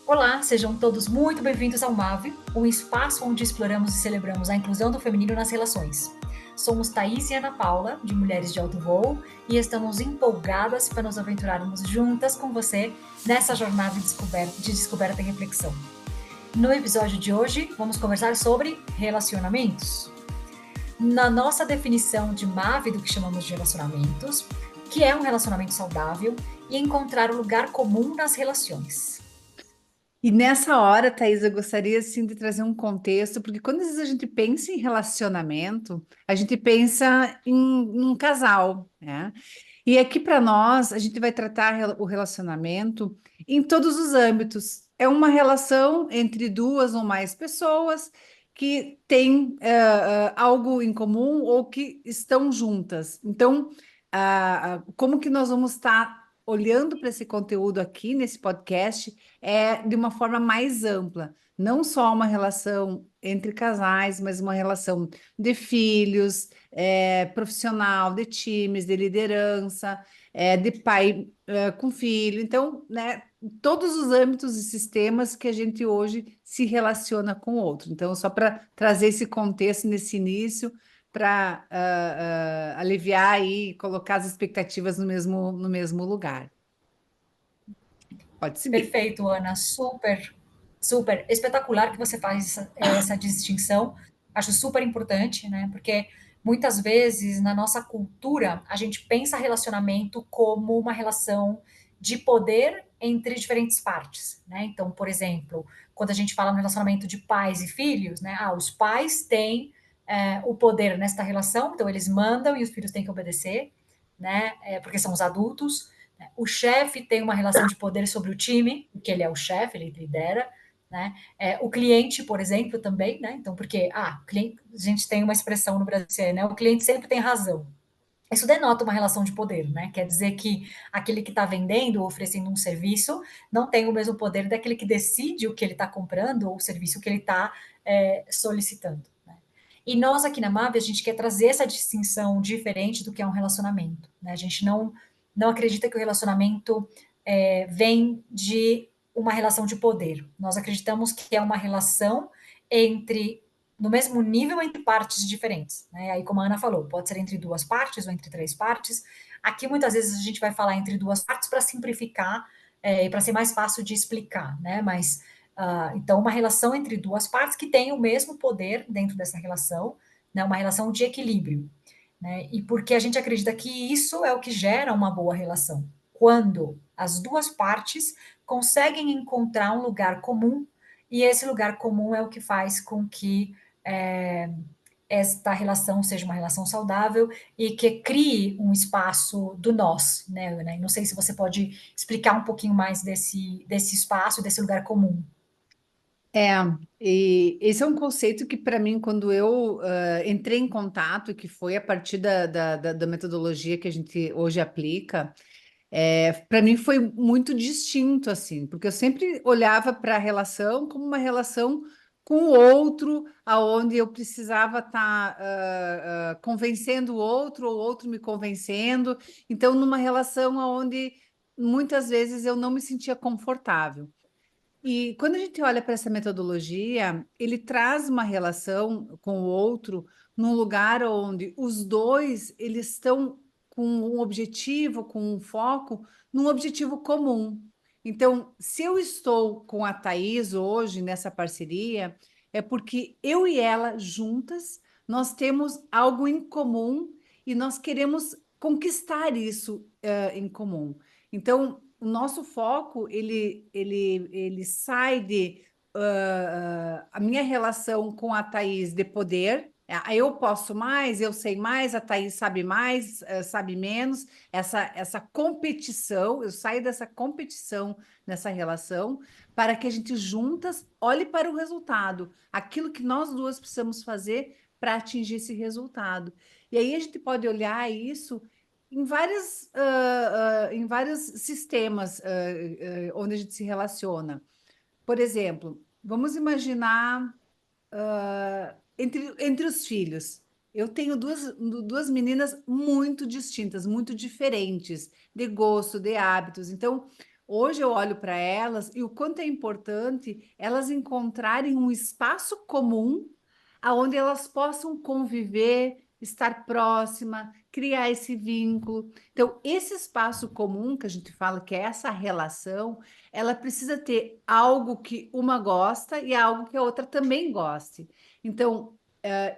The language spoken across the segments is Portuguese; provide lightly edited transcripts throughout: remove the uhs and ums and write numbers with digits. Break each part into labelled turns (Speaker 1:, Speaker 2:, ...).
Speaker 1: Olá, sejam todos muito bem-vindos ao MAV, um espaço onde exploramos e celebramos a inclusão do feminino nas relações. Somos Thaís e Ana Paula, de Mulheres de Alto Voo, e estamos empolgadas para nos aventurarmos juntas com você nessa jornada de descoberta e reflexão. No episódio de hoje, vamos conversar sobre relacionamentos. Na nossa definição de MAV do que chamamos de relacionamentos, que é um relacionamento saudável e encontrar o lugar comum nas relações.
Speaker 2: E nessa hora, Thaís, eu gostaria assim, de trazer um contexto, porque quando às vezes a gente pensa em relacionamento, a gente pensa em um casal, né? E aqui para nós, a gente vai tratar o relacionamento em todos os âmbitos. É uma relação entre duas ou mais pessoas que têm algo em comum ou que estão juntas. Então, como que nós vamos estar olhando para esse conteúdo aqui nesse podcast de uma forma mais ampla, não só uma relação entre casais, mas uma relação de filhos, profissional, de times, de liderança, de pai com filho. Então, né, todos os âmbitos e sistemas que a gente hoje se relaciona com o outro. Então, só para trazer esse contexto nesse início, para aliviar e colocar as expectativas no mesmo lugar. Pode seguir.
Speaker 1: Perfeito, Ana. Super, super espetacular que você faz essa distinção. Acho super importante, né? Porque muitas vezes na nossa cultura a gente pensa relacionamento como uma relação de poder entre diferentes partes, né? Então, por exemplo, quando a gente fala no relacionamento de pais e filhos, né? Os pais têm o poder nesta relação, então eles mandam e os filhos têm que obedecer, né? Porque são os adultos. O chefe tem uma relação de poder sobre o time, porque ele é o chefe, ele lidera, né? O cliente, por exemplo, também, né? Então, porque a gente tem uma expressão no Brasil, né? O cliente sempre tem razão. Isso denota uma relação de poder, né? Quer dizer que aquele que está vendendo ou oferecendo um serviço não tem o mesmo poder daquele que decide o que ele está comprando ou o serviço que ele está solicitando. Né? E nós aqui na MAB, a gente quer trazer essa distinção diferente do que é um relacionamento. Né? A gente não acredita que o relacionamento vem de uma relação de poder. Nós acreditamos que é uma relação no mesmo nível entre partes diferentes. Né? Aí, como a Ana falou, pode ser entre duas partes ou entre três partes. Aqui, muitas vezes, a gente vai falar entre duas partes para simplificar e para ser mais fácil de explicar, né? Mas, então, uma relação entre duas partes que tem o mesmo poder dentro dessa relação, né? Uma relação de equilíbrio. Né? E porque a gente acredita que isso é o que gera uma boa relação. Quando as duas partes conseguem encontrar um lugar comum, e esse lugar comum é o que faz com que esta relação seja uma relação saudável e que crie um espaço do nós, né, Ana? Não sei se você pode explicar um pouquinho mais desse espaço, desse lugar comum.
Speaker 2: É, e esse é um conceito que, para mim, quando eu entrei em contato, que foi a partir da metodologia que a gente hoje aplica, para mim foi muito distinto, assim, porque eu sempre olhava para a relação como uma relação com o outro, aonde eu precisava estar convencendo o outro, ou o outro me convencendo. Então, numa relação onde muitas vezes eu não me sentia confortável. E quando a gente olha para essa metodologia, ele traz uma relação com o outro num lugar onde os dois eles estão com um objetivo, com um foco, num objetivo comum. Então, se eu estou com a Thaís hoje nessa parceria, é porque eu e ela juntas, nós temos algo em comum e nós queremos conquistar isso, em comum. Então, o nosso foco ele sai de a minha relação com a Thaís de poder. Eu posso mais, eu sei mais, a Thaís sabe mais, sabe menos. Essa competição, eu saio dessa competição nessa relação para que a gente juntas olhe para o resultado, aquilo que nós duas precisamos fazer para atingir esse resultado. E aí a gente pode olhar isso em vários sistemas onde a gente se relaciona. Por exemplo, vamos imaginar entre os filhos. Eu tenho duas meninas muito distintas, muito diferentes, de gosto, de hábitos. Então, Hoje eu olho para elas e o quanto é importante elas encontrarem um espaço comum aonde elas possam conviver, estar próxima, criar esse vínculo. Então, esse espaço comum que a gente fala que é essa relação, ela precisa ter algo que uma gosta e algo que a outra também goste. Então,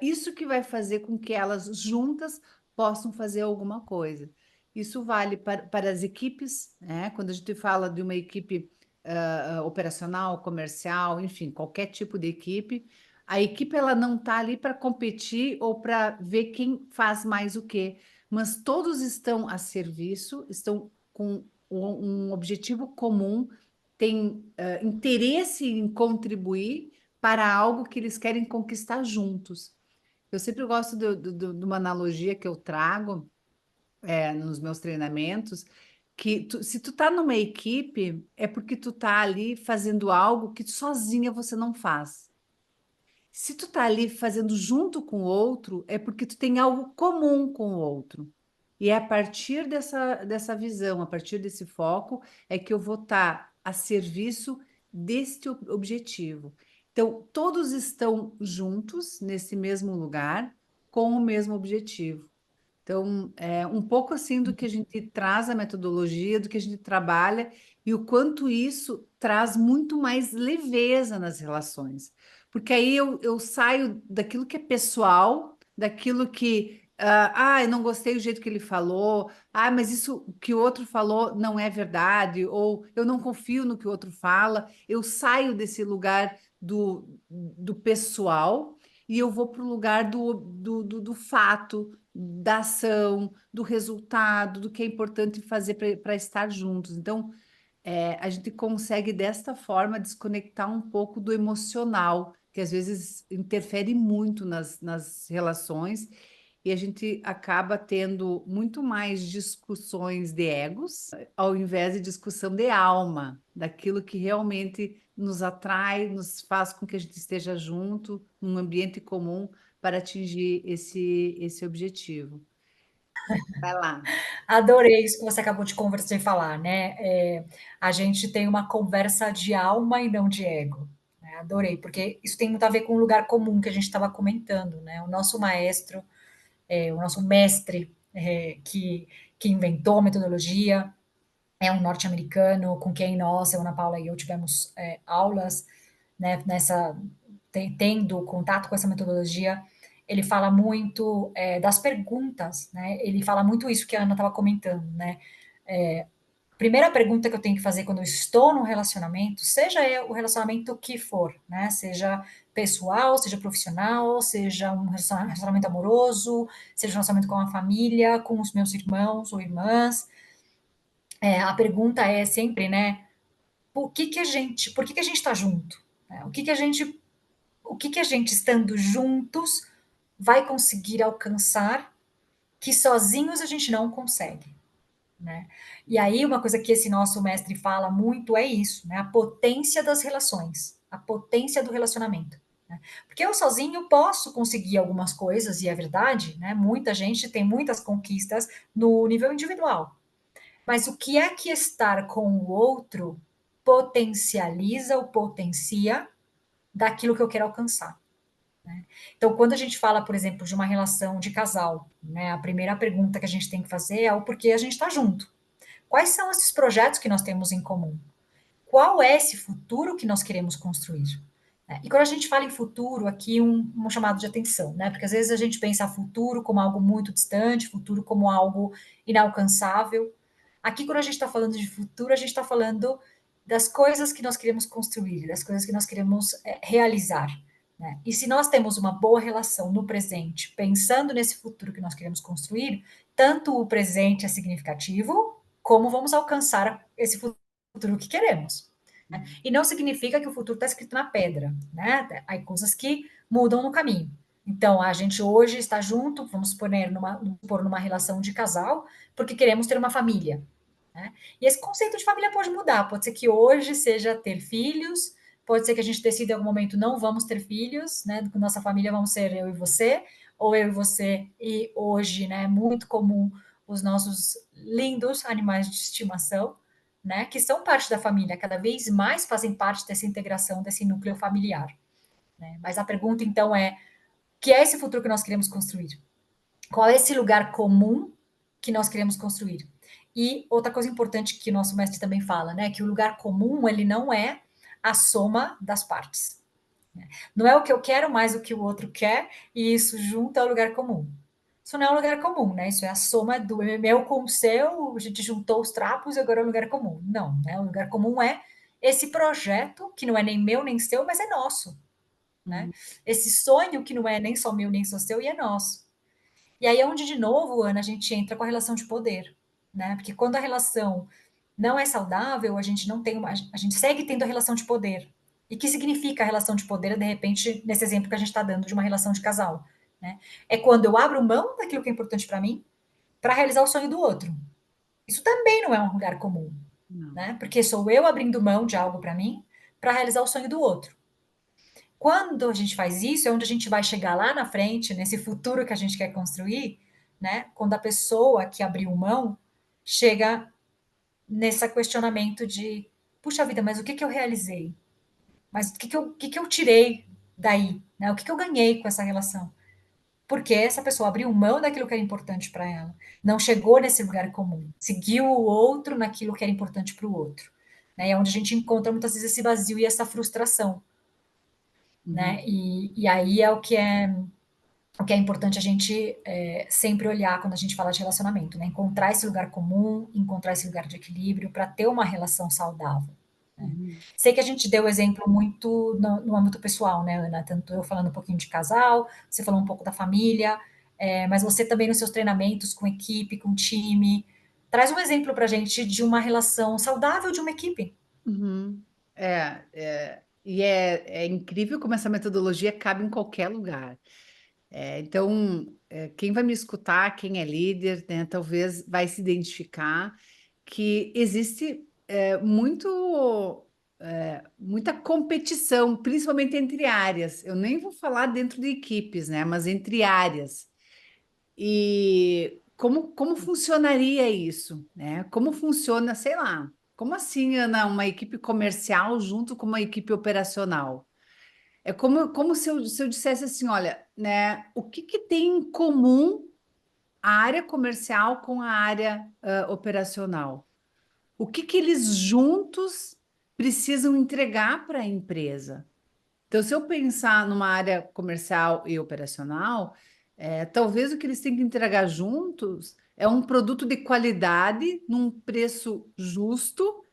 Speaker 2: isso que vai fazer com que elas juntas possam fazer alguma coisa. Isso vale para as equipes, né? Quando a gente fala de uma equipe operacional, comercial, enfim, qualquer tipo de equipe, a equipe ela não está ali para competir ou para ver quem faz mais o quê, mas todos estão a serviço, estão com um objetivo comum, têm interesse em contribuir para algo que eles querem conquistar juntos. Eu sempre gosto de uma analogia que eu trago nos meus treinamentos, que se tu tá numa equipe, é porque tu tá ali fazendo algo que sozinha você não faz. Se tu tá ali fazendo junto com o outro, é porque tu tem algo comum com o outro. E é a partir dessa visão, a partir desse foco, é que eu vou estar a serviço deste objetivo. Então, todos estão juntos nesse mesmo lugar, com o mesmo objetivo. Então, é um pouco assim do que a gente traz a metodologia, do que a gente trabalha e o quanto isso traz muito mais leveza nas relações. Porque aí eu saio daquilo que é pessoal, daquilo que, eu não gostei do jeito que ele falou, mas isso que o outro falou não é verdade, ou eu não confio no que o outro fala, eu saio desse lugar do pessoal e eu vou para o lugar do fato da ação, do resultado, do que é importante fazer para estar juntos. Então, a gente consegue desta forma desconectar um pouco do emocional, que às vezes interfere muito nas relações, e a gente acaba tendo muito mais discussões de egos, ao invés de discussão de alma, daquilo que realmente nos atrai, nos faz com que a gente esteja junto, num ambiente comum, para atingir esse objetivo. Vai lá.
Speaker 1: Adorei isso que você acabou de conversar e falar, né? A gente tem uma conversa de alma e não de ego. Né? Adorei, porque isso tem muito a ver com o lugar comum que a gente estava comentando, né? O nosso maestro, o nosso mestre que inventou a metodologia é um norte-americano com quem nós, eu, Ana Paula e eu tivemos aulas, né, tendo contato com essa metodologia. Ele fala muito das perguntas, né? Ele fala muito isso que a Ana estava comentando, né? Primeira pergunta que eu tenho que fazer quando eu estou num relacionamento, seja o relacionamento que for, né? Seja pessoal, seja profissional, seja um relacionamento amoroso, seja um relacionamento com a família, com os meus irmãos ou irmãs. A pergunta é sempre, né? Por que a gente está junto? Né? O que a gente estando juntos vai conseguir alcançar que sozinhos a gente não consegue, né? E aí uma coisa que esse nosso mestre fala muito é isso, né? A potência das relações, a potência do relacionamento. Né? Porque eu sozinho posso conseguir algumas coisas, e é verdade, né? Muita gente tem muitas conquistas no nível individual. Mas o que é que estar com o outro potencializa ou potencia daquilo que eu quero alcançar? Né? Então, quando a gente fala, por exemplo, de uma relação de casal, né, a primeira pergunta que a gente tem que fazer é o porquê a gente está junto. Quais são esses projetos que nós temos em comum? Qual é esse futuro que nós queremos construir? E quando a gente fala em futuro, aqui um chamado de atenção, né? Porque às vezes a gente pensa futuro como algo muito distante, futuro como algo inalcançável. Aqui, quando a gente está falando de futuro, a gente está falando das coisas que nós queremos construir, das coisas que nós queremos realizar. Né? E se nós temos uma boa relação no presente, pensando nesse futuro que nós queremos construir, tanto o presente é significativo, como vamos alcançar esse futuro que queremos. Né? E não significa que o futuro está escrito na pedra. Né? Há coisas que mudam no caminho. Então, a gente hoje está junto, vamos pôr numa relação de casal, porque queremos ter uma família. Né? E esse conceito de família pode mudar. Pode ser que hoje seja ter filhos, pode ser que a gente decida em algum momento não vamos ter filhos, né? Com nossa família vamos ser eu e você, ou eu e você, e hoje, né? É muito comum os nossos lindos animais de estimação. né, que são parte da família, cada vez mais fazem parte dessa integração, desse núcleo familiar, né? Mas a pergunta, então, é: que é esse futuro que nós queremos construir? Qual é esse lugar comum que nós queremos construir? E outra coisa importante que o nosso mestre também fala, né, que o lugar comum, ele não é a soma das partes. Não é o que eu quero mais o que o outro quer, e isso junta ao lugar comum. Isso não é um lugar comum, né? Isso é a soma do meu com o seu, a gente juntou os trapos e agora é um lugar comum. Não, né? O lugar comum é esse projeto, que não é nem meu nem seu, mas é nosso, né?
Speaker 2: Uhum.
Speaker 1: Esse sonho que não é nem só meu nem só seu e é nosso. E aí é onde, de novo, Ana, a gente entra com a relação de poder, né? Porque quando a relação não é saudável, a gente não tem uma, a gente segue tendo a relação de poder. E que significa a relação de poder, de repente, nesse exemplo que a gente está dando de uma relação de casal, né? É quando eu abro mão daquilo que é importante para mim para realizar o sonho do outro. Isso também não é um lugar comum,
Speaker 2: Não.
Speaker 1: né? Porque sou eu abrindo mão de algo para mim para realizar o sonho do outro. Quando a gente faz isso, é onde a gente vai chegar lá na frente, nesse futuro que a gente quer construir, né? Quando a pessoa que abriu mão chega nesse questionamento de, puxa vida, mas o que que eu realizei? Mas o que que eu tirei daí? Né? O que que eu ganhei com essa relação? Porque essa pessoa abriu mão daquilo que era importante para ela, não chegou nesse lugar comum, seguiu o outro naquilo que era importante para o outro. Né? É onde a gente encontra muitas vezes esse vazio e essa frustração.
Speaker 2: Uhum.
Speaker 1: Né? E aí é o que é importante a gente sempre olhar quando a gente fala de relacionamento, né? Encontrar esse lugar comum, encontrar esse lugar de equilíbrio para ter uma relação saudável. Né?
Speaker 2: Uhum.
Speaker 1: Sei que a gente deu exemplo muito no âmbito pessoal, né, Ana? Tanto eu falando um pouquinho de casal, você falou um pouco da família, mas você também nos seus treinamentos com equipe, com time, traz um exemplo para a gente de uma relação saudável de uma equipe.
Speaker 2: Uhum. E é incrível como essa metodologia cabe em qualquer lugar. Então, quem vai me escutar, quem é líder, né, talvez vai se identificar que existe muita competição, principalmente entre áreas. Eu nem vou falar dentro de equipes, né, mas entre áreas. E como funcionaria isso, né? Como funciona, sei lá, como assim, Ana, uma equipe comercial junto com uma equipe operacional? É como se eu dissesse assim, olha, né, o que que tem em comum a área comercial com a área operacional? O que que eles juntos precisam entregar para a empresa? Então, se eu pensar numa área comercial e operacional, talvez o que eles têm que entregar juntos é um produto de qualidade, num preço justo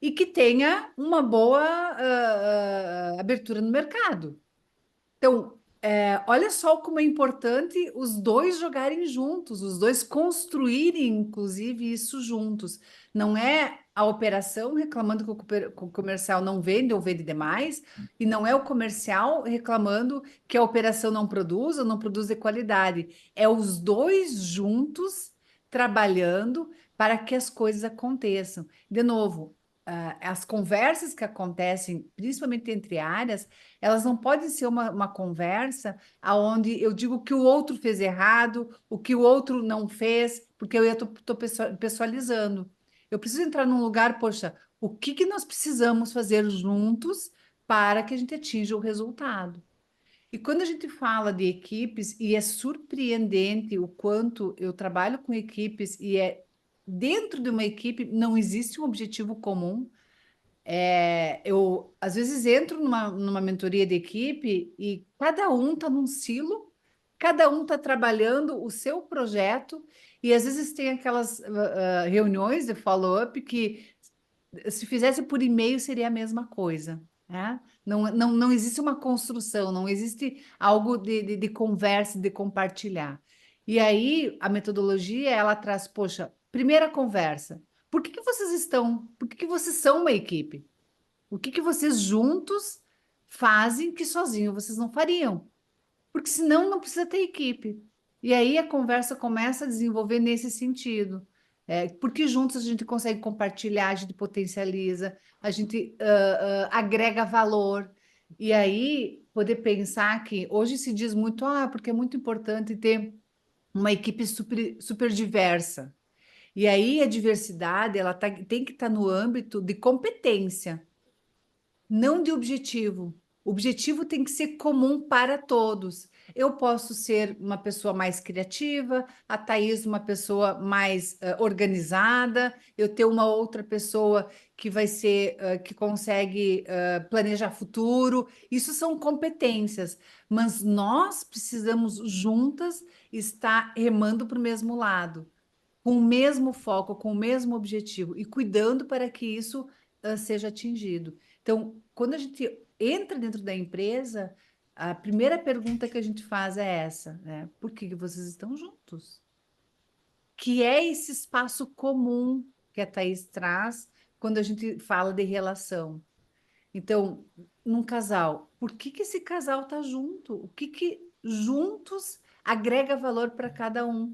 Speaker 2: e que tenha uma boa abertura no mercado. Então, olha só como é importante os dois jogarem juntos, os dois construírem, inclusive, isso juntos. Não é a operação reclamando que que o comercial não vende ou vende demais, e não é o comercial reclamando que a operação não produz ou não produz de qualidade. É os dois juntos trabalhando para que as coisas aconteçam. De novo, as conversas que acontecem, principalmente entre áreas, elas não podem ser uma conversa aonde eu digo que o outro fez errado, o que o outro não fez, porque eu estou pessoalizando. Eu preciso entrar num lugar, poxa, o que que nós precisamos fazer juntos para que a gente atinja o resultado? E quando a gente fala de equipes, e é surpreendente o quanto eu trabalho com equipes, e dentro de uma equipe não existe um objetivo comum. Eu, às vezes, entro numa mentoria de equipe e cada um está num silo, cada um está trabalhando o seu projeto, e às vezes tem aquelas reuniões de follow-up que, se fizesse por e-mail, seria a mesma coisa, né? Não existe uma construção, não existe algo de conversa, de compartilhar. E aí, a metodologia, ela traz, poxa, primeira conversa. Por que que vocês são uma equipe? O que que vocês juntos fazem que sozinho vocês não fariam? Porque senão não precisa ter equipe. E aí a conversa começa a desenvolver nesse sentido. Porque juntos a gente consegue compartilhar, a gente potencializa, a gente agrega valor. E aí poder pensar que hoje se diz muito, porque é muito importante ter uma equipe super, super diversa. E aí a diversidade ela tem que estar no âmbito de competência, não de objetivo. O objetivo tem que ser comum para todos. Eu posso ser uma pessoa mais criativa, a Thaís uma pessoa mais organizada, eu ter uma outra pessoa que vai ser que consegue planejar futuro. Isso são competências, mas nós precisamos juntas estar remando para o mesmo lado, com o mesmo foco, com o mesmo objetivo e cuidando para que isso seja atingido. Então, quando a gente entra dentro da empresa, a primeira pergunta que a gente faz é essa, né? Por que que vocês estão juntos? Que é esse espaço comum que a Thaís traz quando a gente fala de relação. Então, num casal, por que que esse casal está junto? O que que juntos agrega valor para cada um?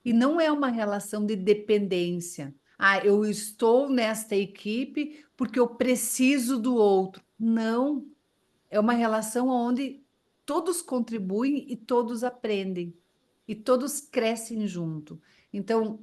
Speaker 2: E não é uma relação de dependência. Ah, eu estou nesta equipe porque eu preciso do outro. Não, é uma relação onde todos contribuem e todos aprendem e todos crescem junto. Então,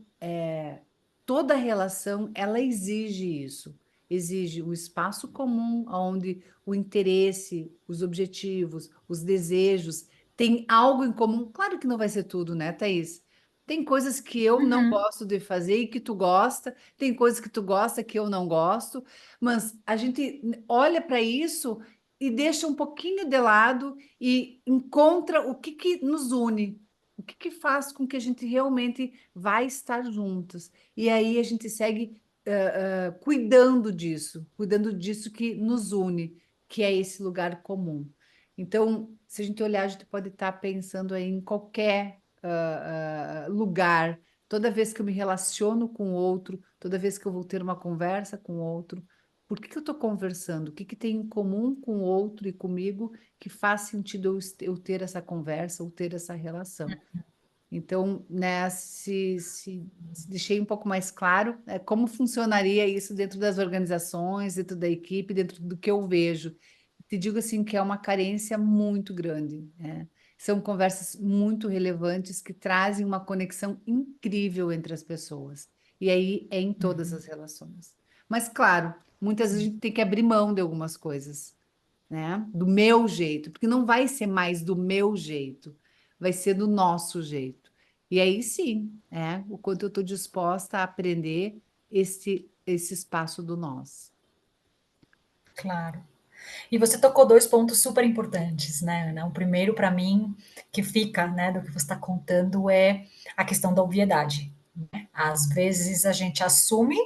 Speaker 2: toda relação ela exige isso, exige um espaço comum onde o interesse, os objetivos, os desejos têm algo em comum. Claro que não vai ser tudo, né, Thaís? Tem coisas que eu não
Speaker 1: Uhum,
Speaker 2: gosto de fazer e que tu gosta, tem coisas que tu gosta que eu não gosto, mas a gente olha para isso e deixa um pouquinho de lado e encontra o que que nos une, o que que faz com que a gente realmente vai estar juntos. E aí a gente segue cuidando disso que nos une, que é esse lugar comum. Então, se a gente olhar, a gente pode estar pensando aí em qualquer lugar. Toda vez que eu me relaciono com o outro, toda vez que eu vou ter uma conversa com o outro, por que que eu estou conversando? O que que tem em comum com o outro e comigo que faz sentido eu ter essa conversa ou ter essa relação? Então, né, se deixei um pouco mais claro, como funcionaria isso dentro das organizações, dentro da equipe, dentro do que eu vejo. Te digo assim que é uma carência muito grande, né? São conversas muito relevantes que trazem uma conexão incrível entre as pessoas. E aí é em todas
Speaker 1: uhum,
Speaker 2: as relações. Mas, claro, muitas vezes a
Speaker 1: sim,
Speaker 2: gente tem que abrir mão de algumas coisas, né? Do meu jeito, porque não vai ser mais do meu jeito, vai ser do nosso jeito. E aí sim, o quanto eu estou disposta a aprender esse espaço do nós.
Speaker 1: claro. E você tocou dois pontos super importantes, né, Ana? O primeiro, para mim, que fica, né, do que você está contando, é a questão da obviedade. Às vezes a gente assume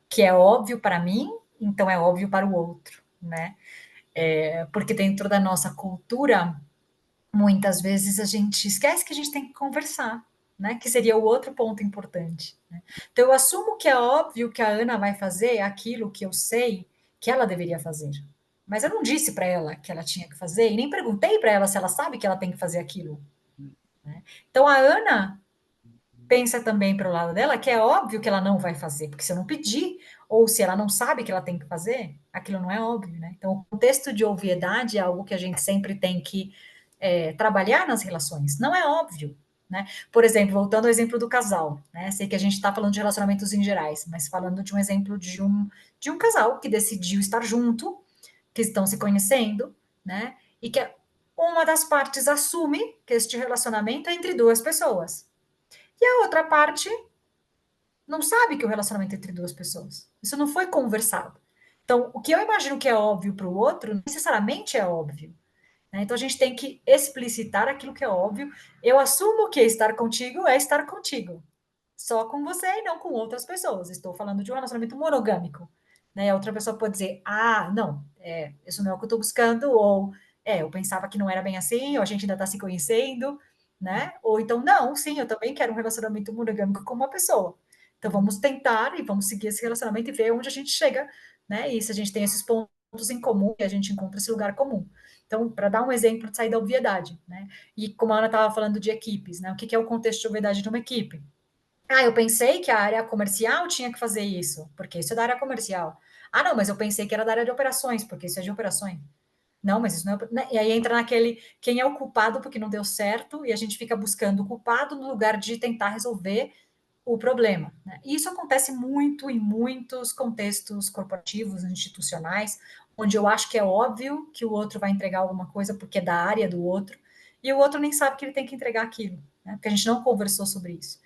Speaker 1: que é óbvio para mim, então é óbvio para o outro, né? Porque dentro da nossa cultura, muitas vezes a gente esquece que a gente tem que conversar, né? Que seria o outro ponto importante. Né? Então eu assumo que é óbvio que a Ana vai fazer aquilo que eu sei que ela deveria fazer. Mas eu não disse para ela que ela tinha que fazer e nem perguntei para ela se ela sabe que ela tem que fazer aquilo. Né? Então a Ana pensa também para o lado dela que é óbvio que ela não vai fazer, porque se eu não pedir, ou se ela não sabe que ela tem que fazer, aquilo não é óbvio, né? Então, o contexto de obviedade é algo que a gente sempre tem que trabalhar nas relações. Não é óbvio, né? Por exemplo, voltando ao exemplo do casal, né? Sei que a gente está falando de relacionamentos em gerais, mas falando de um exemplo de um casal que decidiu estar junto, que estão se conhecendo, né? E que uma das partes assume que este relacionamento é entre duas pessoas. E a outra parte não sabe que o relacionamento é entre duas pessoas. Isso não foi conversado. Então, o que eu imagino que é óbvio para o outro, não necessariamente é óbvio. Né? Então, a gente tem que explicitar aquilo que é óbvio. Eu assumo que estar contigo é estar contigo. Só com você e não com outras pessoas. Estou falando de um relacionamento monogâmico. Né? A outra pessoa pode dizer, ah, não, isso não é o que eu estou buscando, ou eu pensava que não era bem assim, ou a gente ainda está se conhecendo, né? Ou então, não, sim, eu também quero um relacionamento monogâmico com uma pessoa. Então vamos tentar e vamos seguir esse relacionamento e ver onde a gente chega, né? E se a gente tem esses pontos em comum e a gente encontra esse lugar comum. Então, para dar um exemplo de sair da obviedade, né? E como a Ana estava falando de equipes, né? O que é o contexto de obviedade de uma equipe? Ah, eu pensei que a área comercial tinha que fazer isso, porque isso é da área comercial. Ah, não, mas eu pensei que era da área de operações, porque isso é de operações. Não, mas isso não é. Né? E aí entra naquele quem é o culpado porque não deu certo, e a gente fica buscando o culpado no lugar de tentar resolver o problema, né? E isso acontece muito em muitos contextos corporativos, institucionais, onde eu acho que é óbvio que o outro vai entregar alguma coisa porque é da área do outro, e o outro nem sabe que ele tem que entregar aquilo, né? Porque a gente não conversou sobre isso.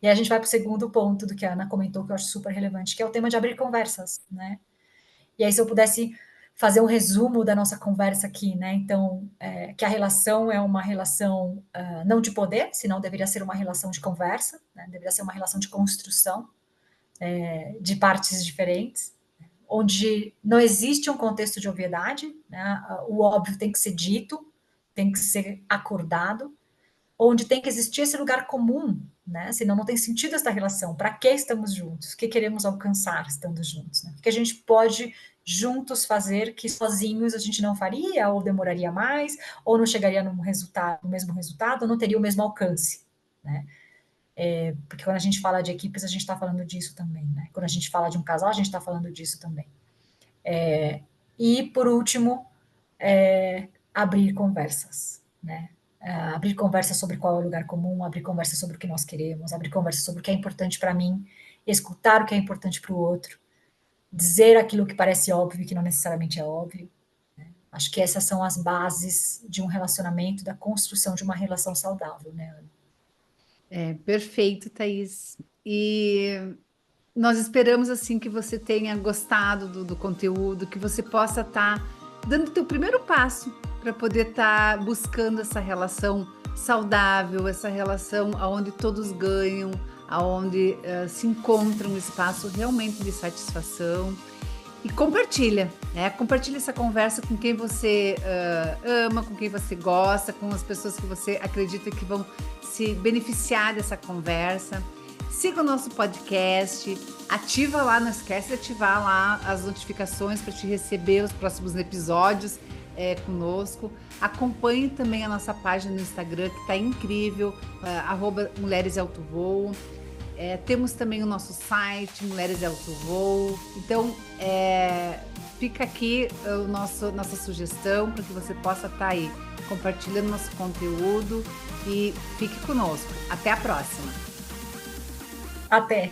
Speaker 1: E aí a gente vai para o segundo ponto do que a Ana comentou, que eu acho super relevante, que é o tema de abrir conversas, né? E aí, se eu pudesse fazer um resumo da nossa conversa aqui, né? Então, que a relação é uma relação não de poder, senão deveria ser uma relação de conversa, né? Deveria ser uma relação de construção de partes diferentes, onde não existe um contexto de obviedade, né? O óbvio tem que ser dito, tem que ser acordado, onde tem que existir esse lugar comum, né? Senão não tem sentido essa relação. Para que estamos juntos? O que queremos alcançar estando juntos? Né? O que a gente pode juntos fazer que sozinhos a gente não faria, ou demoraria mais, ou não chegaria no mesmo resultado, ou não teria o mesmo alcance, né? Porque quando a gente fala de equipes, a gente está falando disso também, né? Quando a gente fala de um casal, a gente está falando disso também. E, por último, abrir conversas, né? Abrir conversa sobre qual é o lugar comum, abrir conversa sobre o que nós queremos, abrir conversa sobre o que é importante para mim, escutar o que é importante para o outro, dizer aquilo que parece óbvio e que não necessariamente é óbvio. Acho que essas são as bases de um relacionamento, da construção de uma relação saudável, né, Ana?
Speaker 2: Perfeito, Thaís. E nós esperamos assim que você tenha gostado do conteúdo, que você possa estar dando o teu primeiro passo para poder estar buscando essa relação saudável, essa relação onde todos ganham, aonde se encontra um espaço realmente de satisfação. E compartilha, né? Compartilha essa conversa com quem você ama, com quem você gosta, com as pessoas que você acredita que vão se beneficiar dessa conversa. Siga o nosso podcast, ativa lá, não esquece de ativar lá as notificações para te receber os próximos episódios conosco. Acompanhe também a nossa página no Instagram, que está incrível, @Mulheres de Alto Voo. Temos também o nosso site, Mulheres de Alto Voo. Então, fica aqui nossa sugestão para que você possa estar aí compartilhando nosso conteúdo e fique conosco. Até a próxima!
Speaker 1: Até!